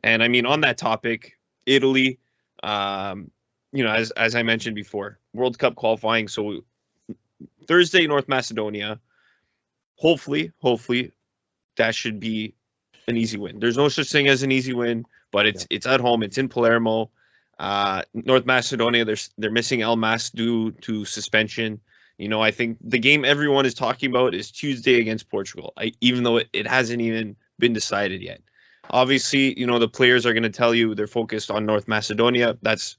And I mean, on that topic, Italy, as I mentioned before, World Cup qualifying. So Thursday, North Macedonia. Hopefully, that should be an easy win. There's no such thing as an easy win, but it's at home. It's in Palermo. North Macedonia, they're missing El Mas due to suspension. I think the game everyone is talking about is Tuesday against Portugal, even though it hasn't even been decided yet. Obviously, the players are going to tell you they're focused on North Macedonia. That's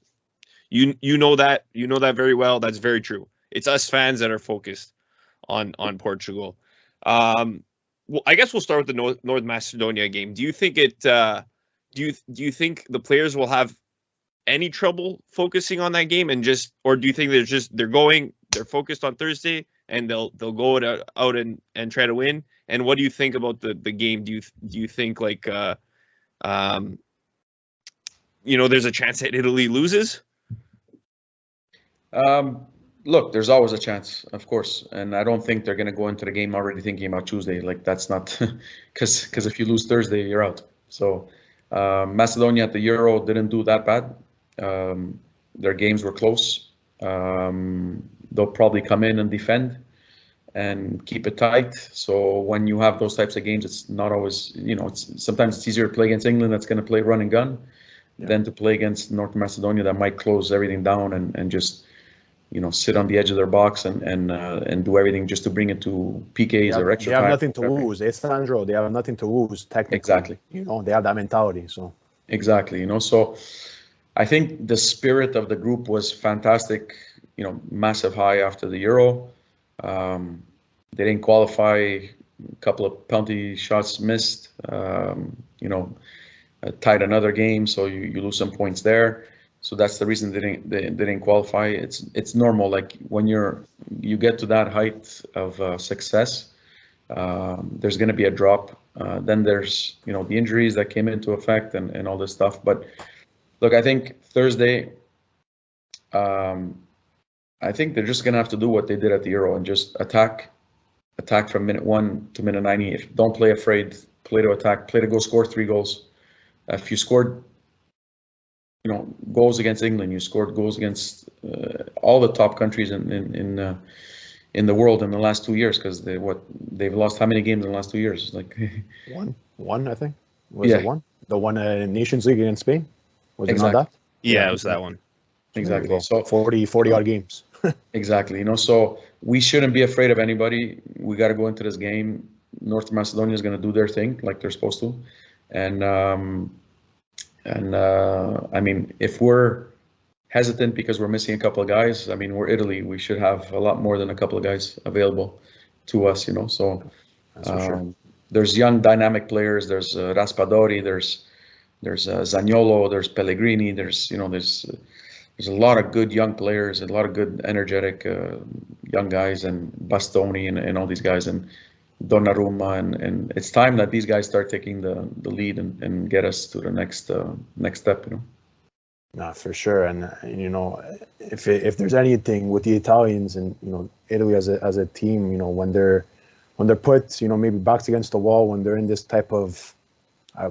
you know that very well. That's very true. It's us fans that are focused on Portugal. Well, I guess we'll start with the North Macedonia game. Do you think do you think the players will have any trouble focusing on that game or do you think they're focused on Thursday and they'll go out and try to win? And what do you think about the game? Do you think there's a chance that Italy loses? Look, there's always a chance, of course, and I don't think they're going to go into the game already thinking about Tuesday. Like, that's not because if you lose Thursday, you're out. So Macedonia at the Euro didn't do that bad. Their games were close. They'll probably come in and defend and keep it tight. So when you have those types of games, it's not always, sometimes it's easier to play against England that's going to play run and gun than to play against North Macedonia that might close everything down and just sit on the edge of their box and do everything just to bring it to PKs or extra time. They have nothing to lose. It's Sandro. They have nothing to lose technically. Exactly. They have that mentality. So exactly. So I think the spirit of the group was fantastic. Massive high after the Euro. They didn't qualify. A couple of penalty shots missed. Tied another game, so you lose some points there. So that's the reason they didn't qualify. It's normal. Like when you get to that height of success, there's going to be a drop. Then there's the injuries that came into effect and all this stuff. But look, I think Thursday, I think they're just going to have to do what they did at the Euro and just attack from minute 1 to minute 90. Don't play afraid. Play to attack. Play to go score 3 goals. If you scored goals against England, you scored goals against all the top countries in the world in the last 2 years, because they've lost how many games in the last 2 years? Like one, I think. Was it one? The one Nations League against Spain? Was it not that? Yeah, it was that one. Exactly. So 40 odd games. Exactly. So we shouldn't be afraid of anybody. We got to go into this game. North Macedonia is going to do their thing like they're supposed to, and I mean, if we're hesitant because we're missing a couple of guys, I mean, we're Italy. We should have a lot more than a couple of guys available to us, So that's for sure. There's young, dynamic players. There's Raspadori. There's Zaniolo. There's Pellegrini. There's a lot of good young players, a lot of good, energetic young guys, and Bastoni and all these guys, and Donnarumma, and it's time that these guys start taking the lead and get us to the next step, No, for sure. And if there's anything with the Italians and Italy as a team, when they're put maybe backs against the wall, when they're in this type of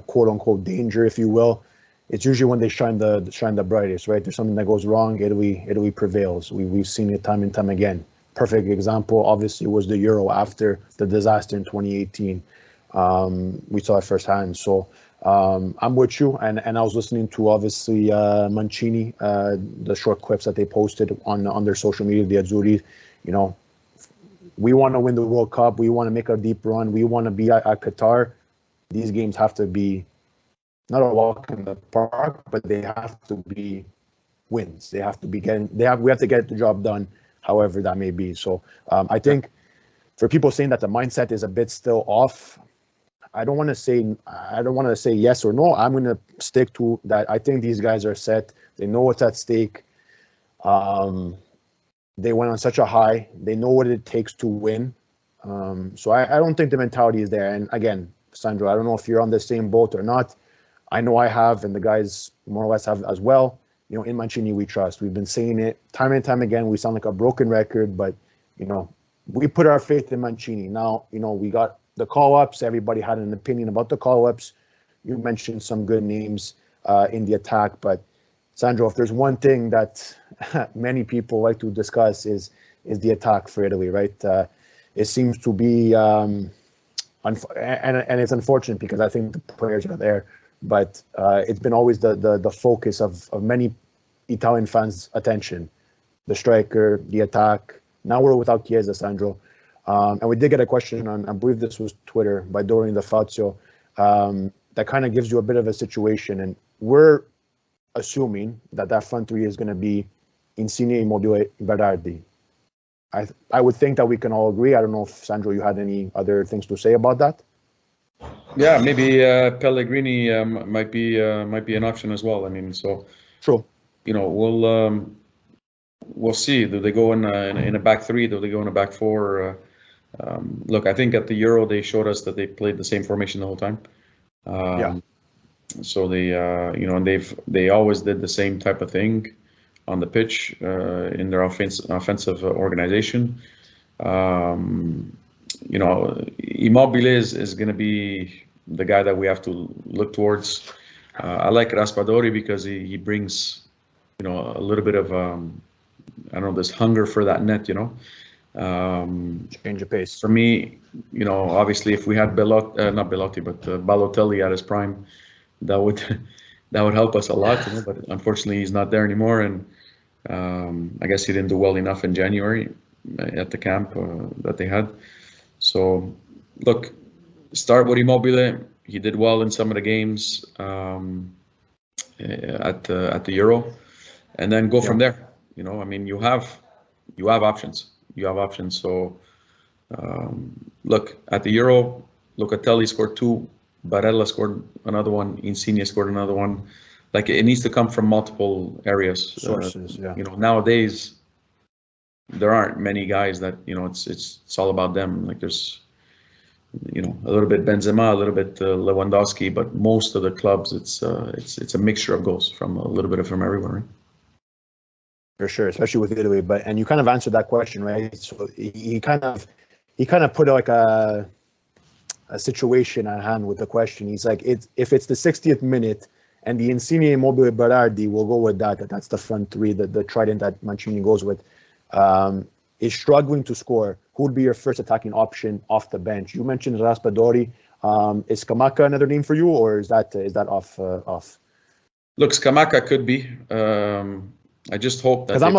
quote unquote danger, if you will, it's usually when they shine the brightest, right? There's something that goes wrong, Italy prevails. We've seen it time and time again. Perfect example, obviously, was the Euro after the disaster in 2018. We saw it firsthand. So I'm with you, and I was listening to obviously Mancini, the short clips that they posted on their social media, the Azzurri. We want to win the World Cup. We want to make a deep run. We want to be at Qatar. These games have to be not a walk in the park, but they have to be wins. They have to be we have to get the job done, however that may be. So I think for people saying that the mindset is a bit still off, I don't want to say yes or no. I'm going to stick to that. I think these guys are set. They know what's at stake. They went on such a high. They know what it takes to win. So I don't think the mentality is there. And again, Sandro, I don't know if you're on the same boat or not. I know I have, and the guys more or less have as well. In Mancini we trust. We've been saying it time and time again. We sound like a broken record, but we put our faith in Mancini. Now, we got the call-ups. Everybody had an opinion about the call-ups. You mentioned some good names in the attack, but Sandro, if there's one thing that many people like to discuss is the attack for Italy, right? It seems to be, and it's unfortunate because I think the players are there, but it's been always the focus of many Italian fans' attention. The striker, the attack. Now we're without Chiesa, Sandro. And we did get a question on, I believe this was Twitter, by Dorian DeFazio, that kind of gives you a bit of a situation. And we're assuming that front three is going to be Insigne, Immobile, Berardi. I would think that we can all agree. I don't know if, Sandro, you had any other things to say about that? Yeah, maybe Pellegrini might be an option as well. I mean, so true. You know, we'll see. Do they go in a back three? Do they go in a back four? Look, I think at the Euro they showed us that they played the same formation the whole time. Yeah. So they, and they always did the same type of thing on the pitch in their offensive organization. Immobile is going to be the guy that we have to look towards. I like Raspadori because he brings, a little bit of this hunger for that net. Change of pace. For me, obviously, if we had Balotelli at his prime, that would help us a lot. But unfortunately, he's not there anymore, and I guess he didn't do well enough in January at the camp that they had. So, look, start with Immobile. He did well in some of the games at the Euro, and then go from there. I mean, you have options. So, look, at the Euro, Locatelli scored 2, Barella scored another one, Insigne scored another one. Like, it needs to come from multiple areas. Sources, Nowadays, there aren't many guys that, it's all about them. Like, there's, a little bit Benzema, a little bit Lewandowski, but most of the clubs, it's a mixture of goals from a little bit from everywhere. Right? For sure, especially with Italy. And you kind of answered that question, right? So he kind of put like a situation at hand with the question. He's like, if it's the 60th minute and the Insigne, Immobile, Berardi, we'll go with that. That's the front three, the trident that Mancini goes with. Is struggling to score. Who would be your first attacking option off the bench? You mentioned Raspadori. Is Scamacca another name for you, or is that off? Look, Scamacca could be. I just hope that, because I'm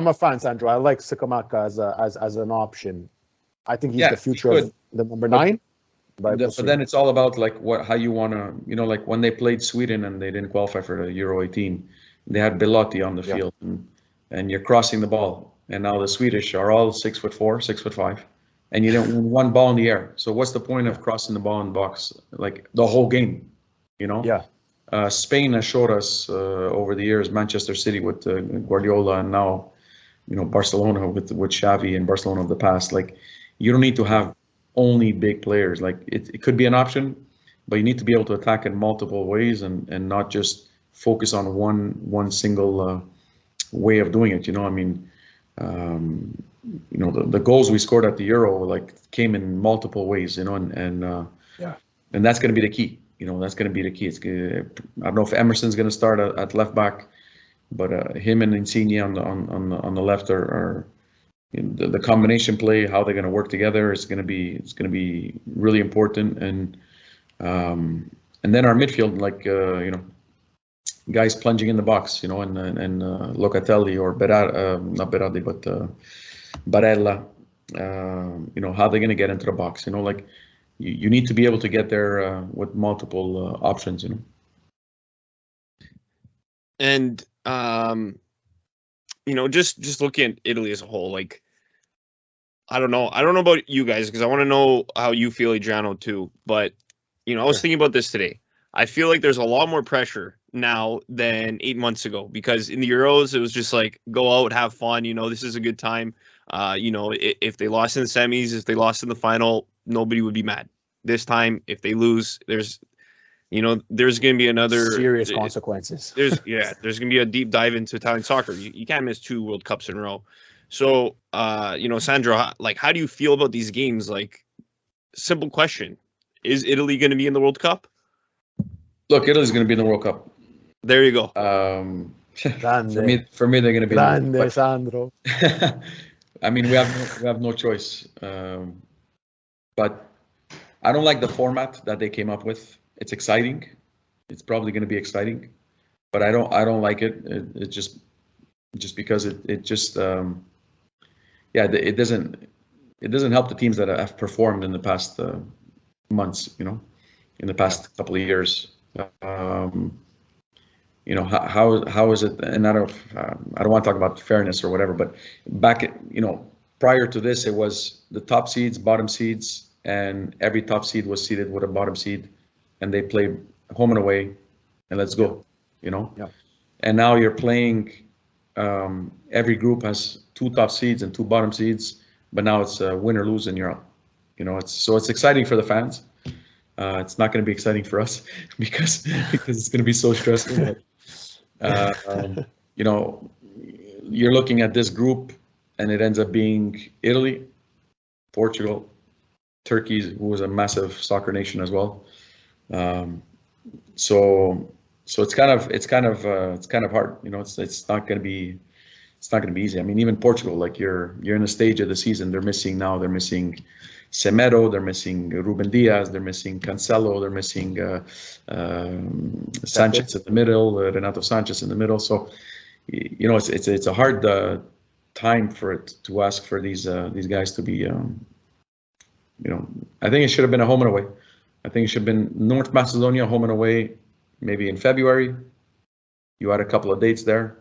a fan, Sandro. I like Scamacca as an option. I think he's the future of the number 9. But then it's all about like how you want to, like when they played Sweden and they didn't qualify for the Euro 18, they had Belotti on the field, and you're crossing the ball. And now the Swedish are all 6'4", 6'5", and you don't win one ball in the air. So what's the point of crossing the ball in the box like the whole game? Yeah. Spain has showed us over the years, Manchester City with Guardiola, and now, Barcelona with Xavi and Barcelona of the past. Like, you don't need to have only big players. Like, it could be an option, but you need to be able to attack in multiple ways and not just focus on one single way of doing it. I mean, the goals we scored at the Euro came in multiple ways. And that's going to be the key. That's going to be the key. I don't know if Emerson's going to start at left back, but him and Insigne on the left are the combination play. How they're going to work together is going to be really important. And then our midfield, guys plunging in the box, and Locatelli or not Berardi, but Barella. How they're going to get into the box. You need to be able to get there with multiple options, And just looking at Italy as a whole, I don't know about you guys because I want to know how you feel, Adriano, too. But I was thinking about this today. I feel like there's a lot more pressure now than 8 months ago because in the Euros it was just go out, have fun. This is a good time. If they lost in the semis, if they lost in the final, nobody would be mad. This time, if they lose, there's going to be another serious consequences. There's going to be a deep dive into Italian soccer. You can't miss 2 World Cups in a row. So, Sandro, how do you feel about these games? Simple question: is Italy going to be in the World Cup? Look, Italy's going to be in the World Cup. There you go. Grande. For me, they're going to be. Grande, Sandro. I mean, we have no choice. But I don't like the format that they came up with. It's exciting. It's probably going to be exciting, but I don't like it. It just because it just it doesn't help the teams that have performed in the past months. In the past couple of years. How is it? And I don't want to talk about fairness or whatever, but back prior to this, it was the top seeds, bottom seeds, and every top seed was seeded with a bottom seed, and they played home and away, and let's go. Yeah. And now you're playing. Every group has 2 top seeds and 2 bottom seeds, but now it's win or lose and you're out. It's exciting for the fans. It's not going to be exciting for us because it's going to be so stressful. But, you're looking at this group, and it ends up being Italy, Portugal, Turkey, who is a massive soccer nation as well. So it's kind of hard. It's not going to be easy. I mean, even Portugal, like you're in a stage of the season, they're missing Semedo, they're missing Ruben Diaz, they're missing Cancelo, they're missing Sanchez in the middle, Renato Sanchez in the middle. So, it's a hard time for it to ask for these guys to be. I think it should have been a home and away. I think it should have been North Macedonia home and away, maybe in February. You had a couple of dates there,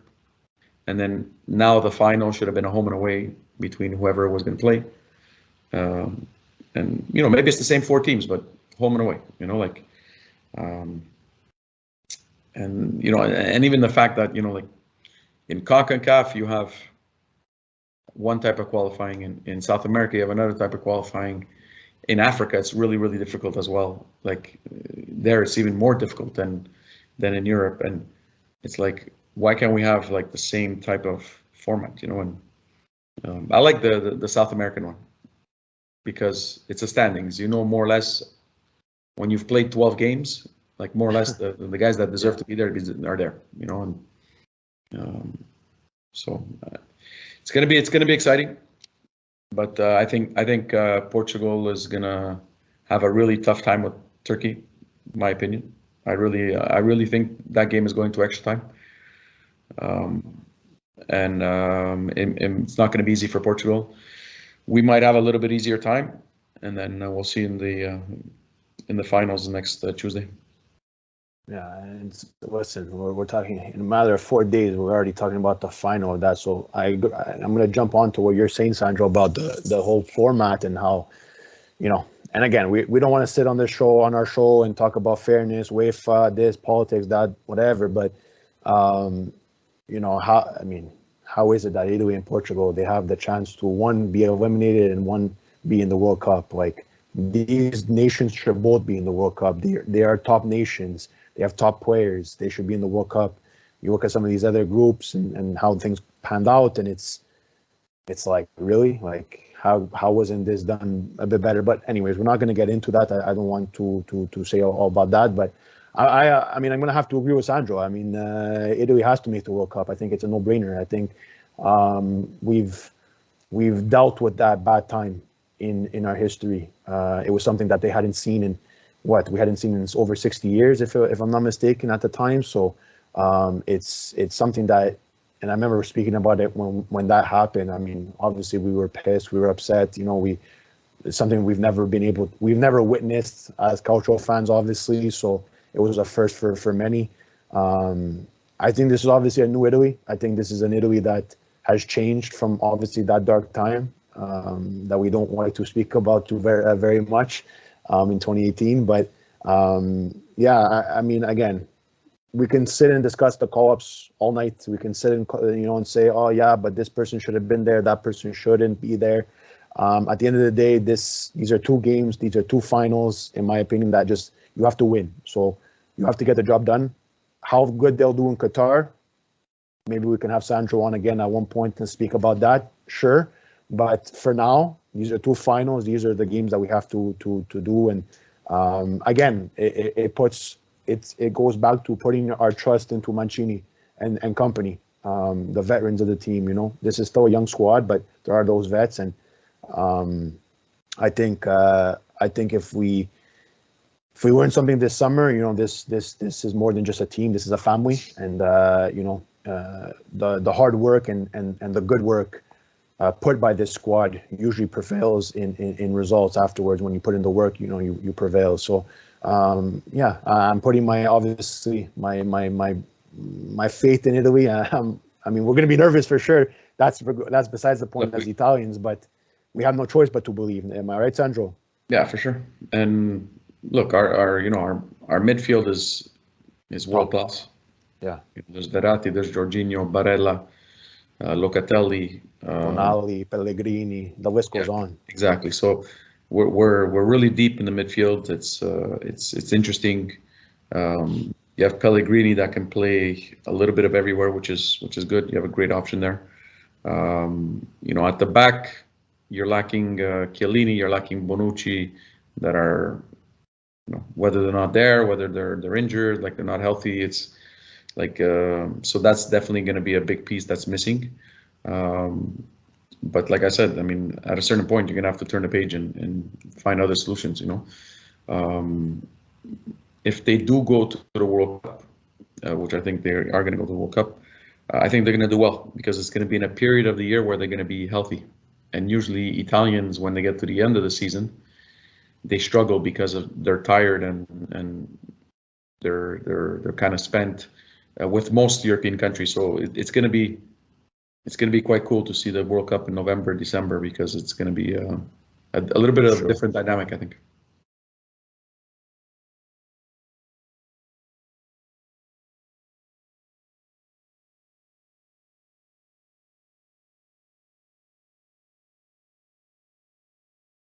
and then now the final should have been a home and away between whoever was going to play. And maybe it's the same 4 teams, but home and away. And even the fact that like in CONCACAF you have one type of qualifying, in South America you have another type of qualifying. In Africa it's really, really difficult as well. Like there it's even more difficult than in Europe, and it's like, why can't we have like the same type of format? And I like the South American one, because it's a standings, more or less, when you've played 12 games, like more or less the guys that deserve to be there are there, so it's gonna be exciting, but I think Portugal is gonna have a really tough time with Turkey, in my opinion. I really think that game is going to extra time, and it's not going to be easy for Portugal. We might have a little bit easier time, and then we'll see in the finals next Tuesday. Yeah, and listen, we're talking in a matter of 4 days. We're already talking about the final of that. So I'm going to jump on to what you're saying, Sandro, about the whole format and how, and again, we don't want to sit on our show and talk about fairness, UEFA, this, politics, that, whatever. But how is it that Italy and Portugal, they have the chance to, one, be eliminated and one, be in the World Cup? Like, these nations should both be in the World Cup. They are top nations. They have top players. They should be in the World Cup. You look at some of these other groups and how things panned out, and it's like, really? Like, how wasn't this done a bit better? But anyways, we're not going to get into that. I don't want to say all about that. But I mean, I'm going to have to agree with Sandro. I mean, Italy has to make the World Cup. I think it's a no-brainer. I think we've dealt with that bad time in our history. It was something that they hadn't seen in over 60 years, if I'm not mistaken, at the time. So it's something that, and I remember speaking about it when that happened. I mean, obviously we were pissed, we were upset. It's something we've never witnessed as cultural fans, obviously. So it was a first for many. I think this is obviously a new Italy. I think this is an Italy that has changed from obviously that dark time that we don't like to speak about too very much in 2018. But I mean, again, we can sit and discuss the call-ups all night. We can sit and and say, oh yeah, but this person should have been there, that person shouldn't be there. At the end of the day, these are 2 games, these are 2 finals, in my opinion, that just you have to win. So you have to get the job done. How good they'll do in Qatar, maybe we can have Sandro on again at one point and speak about that. Sure, but for now, these are 2 finals. These are the games that we have to do. And again, it puts it goes back to putting our trust into Mancini and company, the veterans of the team. This is still a young squad, but there are those vets, and I think if we win something this summer, this is more than just a team. This is a family, and the hard work and the good work put by this squad usually prevails in results afterwards. When you put in the work, you prevail. So I'm putting obviously my faith in Italy. I mean, we're going to be nervous for sure. That's besides the point as Italians, but we have no choice but to believe. Am I right, Sandro? Yeah, for sure. And look, our midfield is world class. Yeah. There's Verratti, there's Jorginho, Barella, Locatelli, Tonali, Pellegrini. The list goes on. Exactly. So we're really deep in the midfield. It's interesting. You have Pellegrini that can play a little bit of everywhere, which is good. You have a great option there. At the back, you're lacking Chiellini, you're lacking Bonucci, that are, whether they're not there, whether they're injured, like they're not healthy. It's like so that's definitely going to be a big piece that's missing. But like I said, I mean, at a certain point, you're going to have to turn the page and find other solutions. If they do go to the World Cup, which I think they are going to go to the World Cup, I think they're going to do well, because it's going to be in a period of the year where they're going to be healthy. And usually Italians, when they get to the end of the season, they struggle because they're tired and they're kind of spent with most European countries. So it's going to be quite cool to see the World Cup in November, December, because it's going to be a little bit of a different dynamic, I think.